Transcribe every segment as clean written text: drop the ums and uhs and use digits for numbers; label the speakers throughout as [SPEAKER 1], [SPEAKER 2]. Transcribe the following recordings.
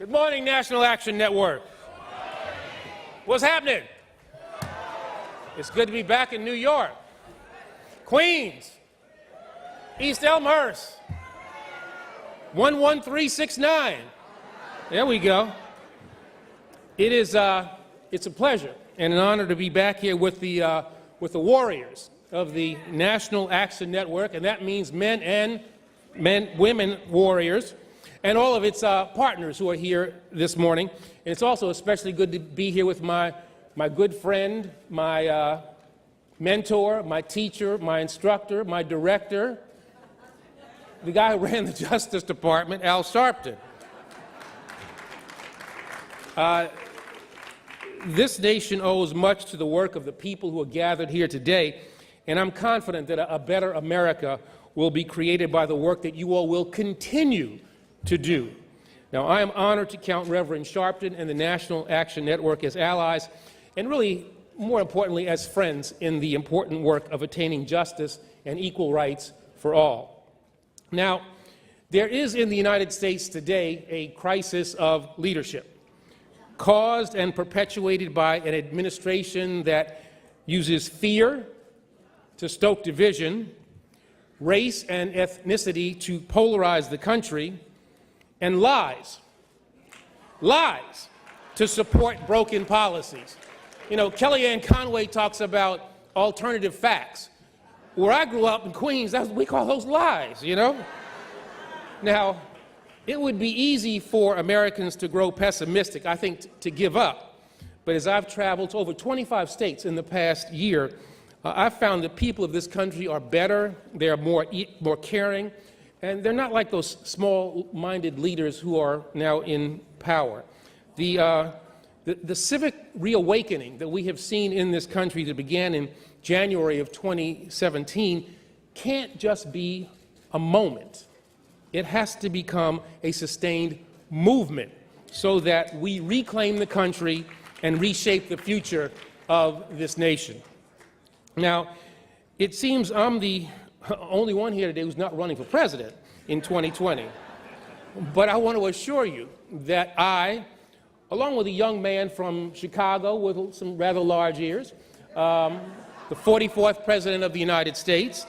[SPEAKER 1] Good morning, National Action Network. What's happening? It's good to be back in New York, Queens, East Elmhurst, 11369. There we go. It's a pleasure and an honor to be back here with the warriors of the National Action Network, and that means women warriors, and all of its partners who are here this morning. And it's also especially good to be here with my good friend, my mentor, my teacher, my instructor, my director, the guy who ran the Justice Department, Al Sharpton. This nation owes much to the work of the people who are gathered here today, and I'm confident that a better America will be created by the work that you all will continue to do. Now, I am honored to count Reverend Sharpton and the National Action Network as allies, and really, more importantly, as friends in the important work of attaining justice and equal rights for all. Now, there is in the United States today a crisis of leadership, caused and perpetuated by an administration that uses fear to stoke division, race and ethnicity to polarize the country, and lies to support broken policies. You know, Kellyanne Conway talks about alternative facts. Where I grew up in Queens, we call those lies, you know? Now, it would be easy for Americans to grow pessimistic, I think, to give up. But as I've traveled to over 25 states in the past year, I've found that people of this country are better, they're more caring, and they're not like those small-minded leaders who are now in power. The civic reawakening that we have seen in this country that began in January of 2017 can't just be a moment. It has to become a sustained movement so that we reclaim the country and reshape the future of this nation. Now, it seems I'm the only one here today who's not running for president in 2020. But I want to assure you that I, along with a young man from Chicago with some rather large ears, the 44th President of the United States,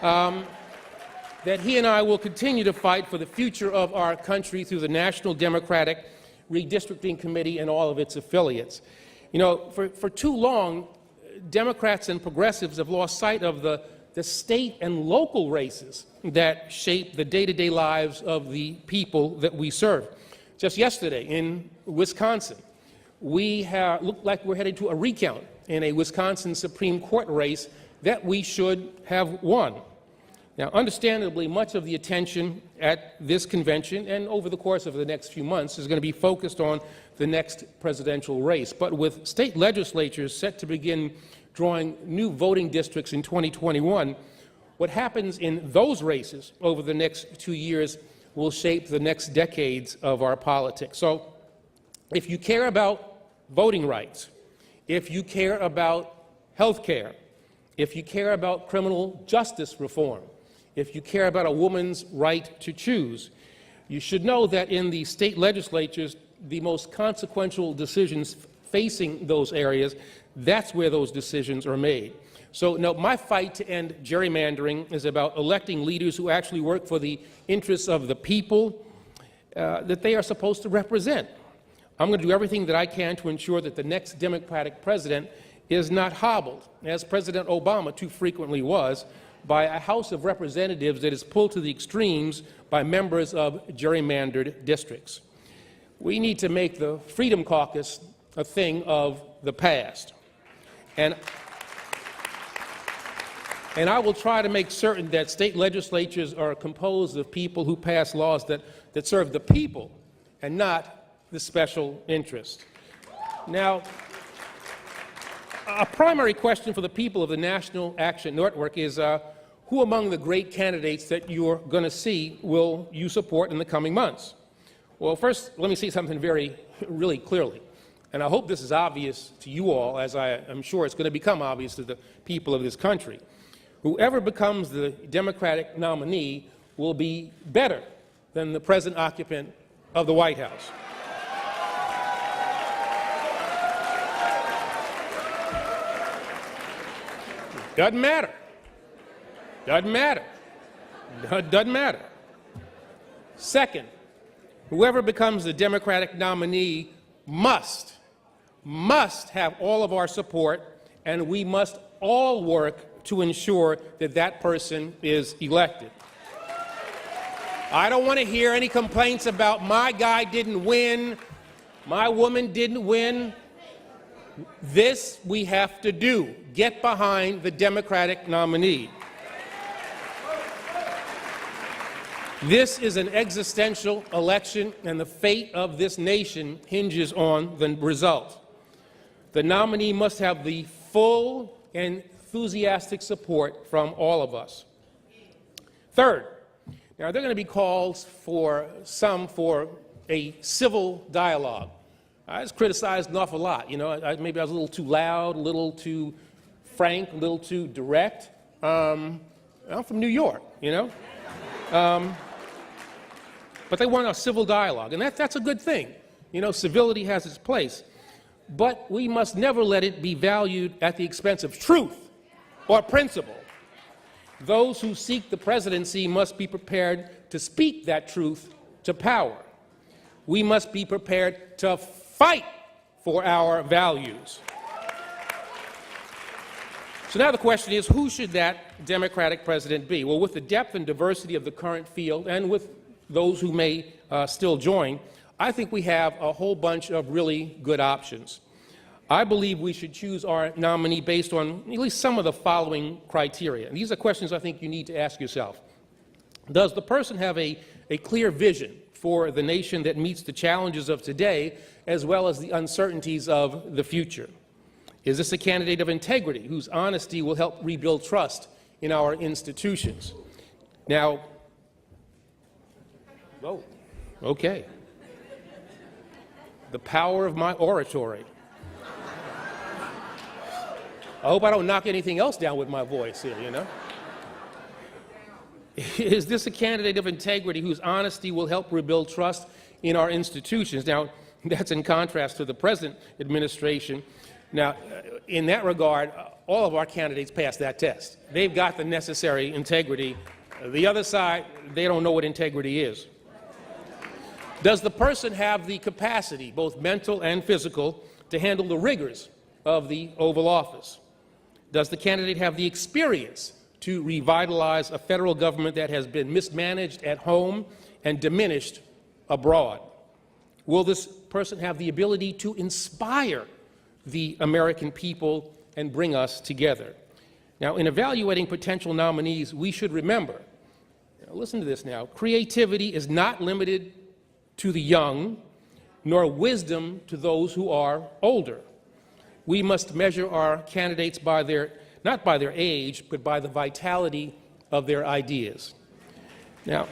[SPEAKER 1] that he and I will continue to fight for the future of our country through the National Democratic Redistricting Committee and all of its affiliates. You know, for too long, Democrats and progressives have lost sight of the state and local races that shape the day-to-day lives of the people that we serve. Just yesterday in Wisconsin, we look like we're headed to a recount in a Wisconsin Supreme Court race that we should have won. Now, understandably, much of the attention at this convention and over the course of the next few months is going to be focused on the next presidential race. But with state legislatures set to begin drawing new voting districts in 2021, what happens in those races over the next 2 years will shape the next decades of our politics. So if you care about voting rights, if you care about health care, if you care about criminal justice reform, if you care about a woman's right to choose, you should know that in the state legislatures, the most consequential decisions facing those areas, that's where those decisions are made. So, no, my fight to end gerrymandering is about electing leaders who actually work for the interests of the people that they are supposed to represent. I'm going to do everything that I can to ensure that the next Democratic president is not hobbled, as President Obama too frequently was, by a House of Representatives that is pulled to the extremes by members of gerrymandered districts. We need to make the Freedom Caucus a thing of the past. And I will try to make certain that state legislatures are composed of people who pass laws that serve the people and not the special interest. Now, a primary question for the people of the National Action Network is who among the great candidates that you're going to see will you support in the coming months? Well, first, let me say something really clearly. And I hope this is obvious to you all, as I am sure it's going to become obvious to the people of this country. Whoever becomes the Democratic nominee will be better than the present occupant of the White House. Doesn't matter. Doesn't matter. Doesn't matter. Second, whoever becomes the Democratic nominee must have all of our support, and we must all work to ensure that that person is elected. I don't want to hear any complaints about my guy didn't win, my woman didn't win. This we have to do. Get behind the Democratic nominee. This is an existential election, and the fate of this nation hinges on the result. The nominee must have the full and enthusiastic support from all of us. Third, now there are going to be calls for a civil dialogue. I was criticized an awful lot. Maybe I was a little too loud, a little too frank, a little too direct. I'm from New York, but they want a civil dialogue, and that's a good thing. Civility has its place. But we must never let it be valued at the expense of truth or principle. Those who seek the presidency must be prepared to speak that truth to power. We must be prepared to fight for our values. So now the question is, who should that Democratic president be? Well, with the depth and diversity of the current field, and with those who may still join, I think we have a whole bunch of really good options. I believe we should choose our nominee based on at least some of the following criteria. And these are questions I think you need to ask yourself. Does the person have a clear vision for the nation that meets the challenges of today as well as the uncertainties of the future? Is this a candidate of integrity whose honesty will help rebuild trust in our institutions? Now, oh, okay. The power of my oratory. I hope I don't knock anything else down with my voice here, Is this a candidate of integrity whose honesty will help rebuild trust in our institutions? Now, that's in contrast to the present administration. Now, in that regard, all of our candidates pass that test. They've got the necessary integrity. The other side, they don't know what integrity is. Does the person have the capacity, both mental and physical, to handle the rigors of the Oval Office? Does the candidate have the experience to revitalize a federal government that has been mismanaged at home and diminished abroad? Will this person have the ability to inspire the American people and bring us together? Now, in evaluating potential nominees, we should remember, listen to this now, creativity is not limited to the young, nor wisdom to those who are older. We must measure our candidates by not by their age, but by the vitality of their ideas. Now,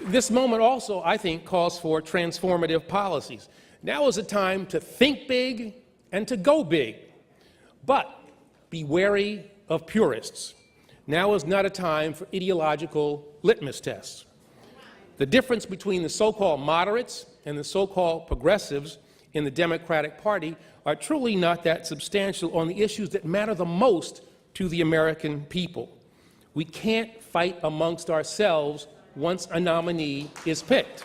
[SPEAKER 1] this moment also, I think, calls for transformative policies. Now is a time to think big and to go big, but be wary of purists. Now is not a time for ideological litmus tests. The difference between the so-called moderates and the so-called progressives in the Democratic Party are truly not that substantial on the issues that matter the most to the American people. We can't fight amongst ourselves once a nominee is picked.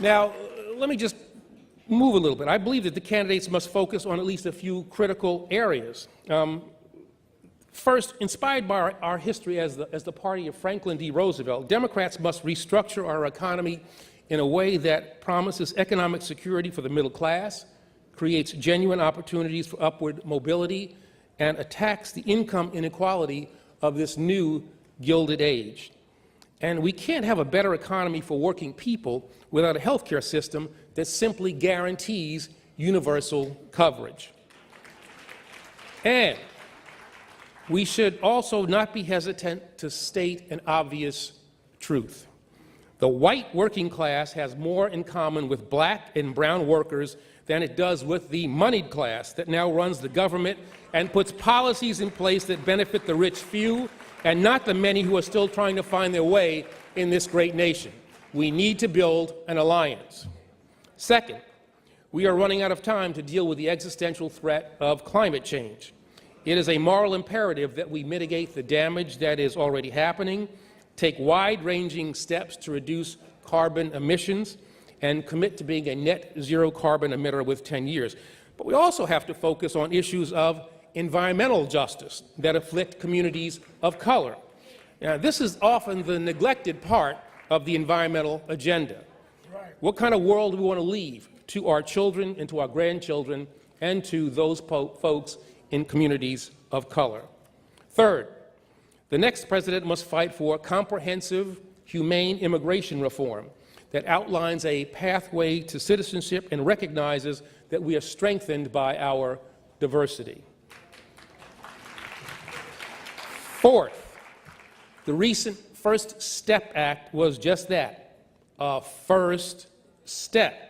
[SPEAKER 1] Now, let me just move a little bit. I believe that the candidates must focus on at least a few critical areas. First, inspired by our history as the party of Franklin D. Roosevelt, Democrats must restructure our economy in a way that promises economic security for the middle class, creates genuine opportunities for upward mobility, and attacks the income inequality of this new Gilded Age. And we can't have a better economy for working people without a health care system that simply guarantees universal coverage. And we should also not be hesitant to state an obvious truth. The white working class has more in common with black and brown workers than it does with the moneyed class that now runs the government and puts policies in place that benefit the rich few and not the many who are still trying to find their way in this great nation. We need to build an alliance. Second, We are running out of time to deal with the existential threat of climate change. It is a moral imperative that we mitigate the damage that is already happening, take wide-ranging steps to reduce carbon emissions, and commit to being a net zero carbon emitter within 10 years. But we also have to focus on issues of environmental justice that afflict communities of color. Now, this is often the neglected part of the environmental agenda. What kind of world do we want to leave to our children and to our grandchildren and to those folks in communities of color? Third, the next president must fight for comprehensive, humane immigration reform that outlines a pathway to citizenship and recognizes that we are strengthened by our diversity. Fourth, the recent First Step Act was just that, a first step.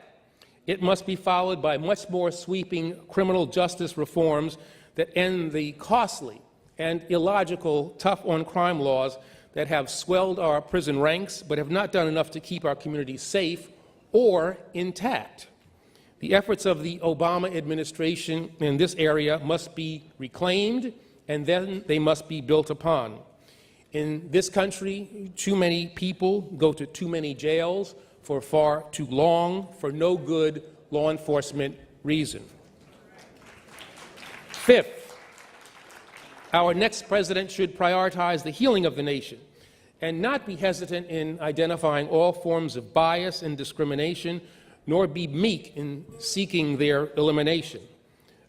[SPEAKER 1] It must be followed by much more sweeping criminal justice reforms that end the costly and illogical tough-on-crime laws that have swelled our prison ranks but have not done enough to keep our communities safe or intact. The efforts of the Obama administration in this area must be reclaimed, and then they must be built upon. In this country, too many people go to too many jails for far too long for no good law enforcement reason. Fifth, our next president should prioritize the healing of the nation and not be hesitant in identifying all forms of bias and discrimination, nor be meek in seeking their elimination.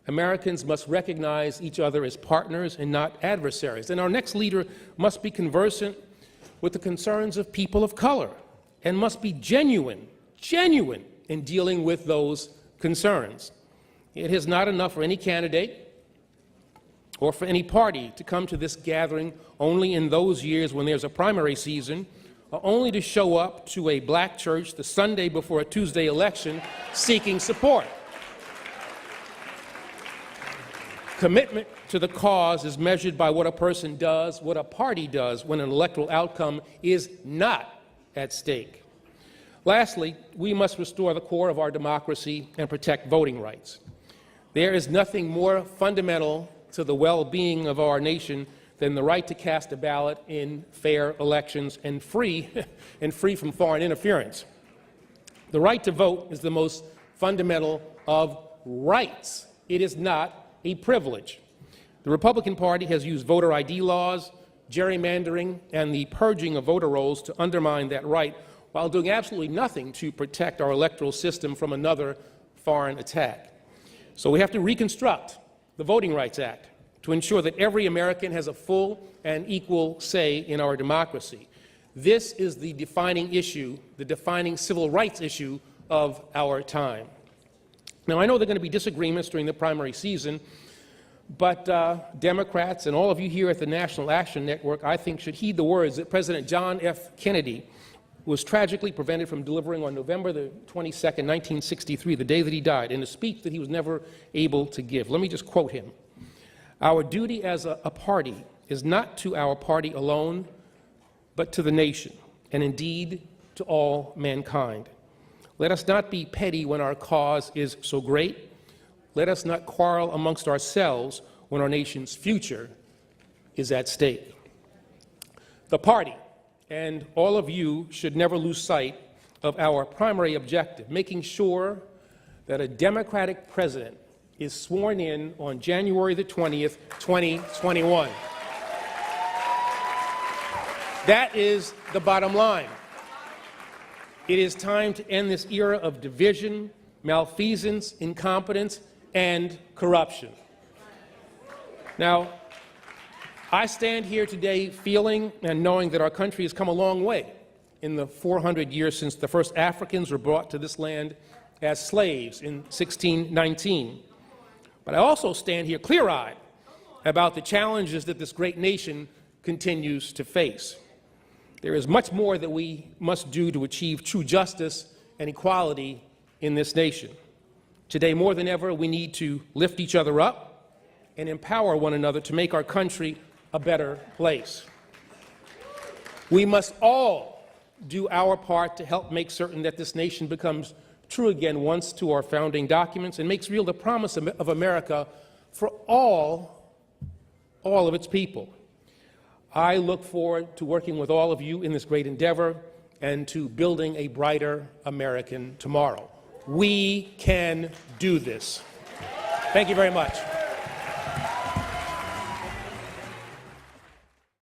[SPEAKER 1] Americans must recognize each other as partners and not adversaries. And our next leader must be conversant with the concerns of people of color and must be genuine in dealing with those concerns. It is not enough for any candidate or for any party to come to this gathering only in those years when there's a primary season, or only to show up to a black church the Sunday before a Tuesday election seeking support. Commitment to the cause is measured by what a person does, what a party does when an electoral outcome is not at stake. Lastly, we must restore the core of our democracy and protect voting rights. There is nothing more fundamental to the well-being of our nation than the right to cast a ballot in fair elections and free from foreign interference. The right to vote is the most fundamental of rights. It is not a privilege. The Republican Party has used voter ID laws, gerrymandering, and the purging of voter rolls to undermine that right, while doing absolutely nothing to protect our electoral system from another foreign attack. So we have to reconstruct the Voting Rights Act to ensure that every American has a full and equal say in our democracy. This is the defining issue, the defining civil rights issue of our time. Now, I know there are going to be disagreements during the primary season, but Democrats and all of you here at the National Action Network, I think, should heed the words that President John F. Kennedy was tragically prevented from delivering on November the 22nd, 1963, the day that he died, in a speech that he was never able to give. Let me just quote him. "Our duty as a party is not to our party alone, but to the nation, and indeed to all mankind. Let us not be petty when our cause is so great. Let us not quarrel amongst ourselves when our nation's future is at stake." The party and all of you should never lose sight of our primary objective, making sure that a Democratic president is sworn in on January the 20th, 2021. That is the bottom line. It is time to end this era of division, malfeasance, incompetence, and corruption. Now, I stand here today feeling and knowing that our country has come a long way in the 400 years since the first Africans were brought to this land as slaves in 1619. But I also stand here clear-eyed about the challenges that this great nation continues to face. There is much more that we must do to achieve true justice and equality in this nation. Today, more than ever, we need to lift each other up and empower one another to make our country a better place. We must all do our part to help make certain that this nation becomes true again once to our founding documents and makes real the promise of America for all of its people. I look forward to working with all of you in this great endeavor and to building a brighter American tomorrow. We can do this. Thank you very much.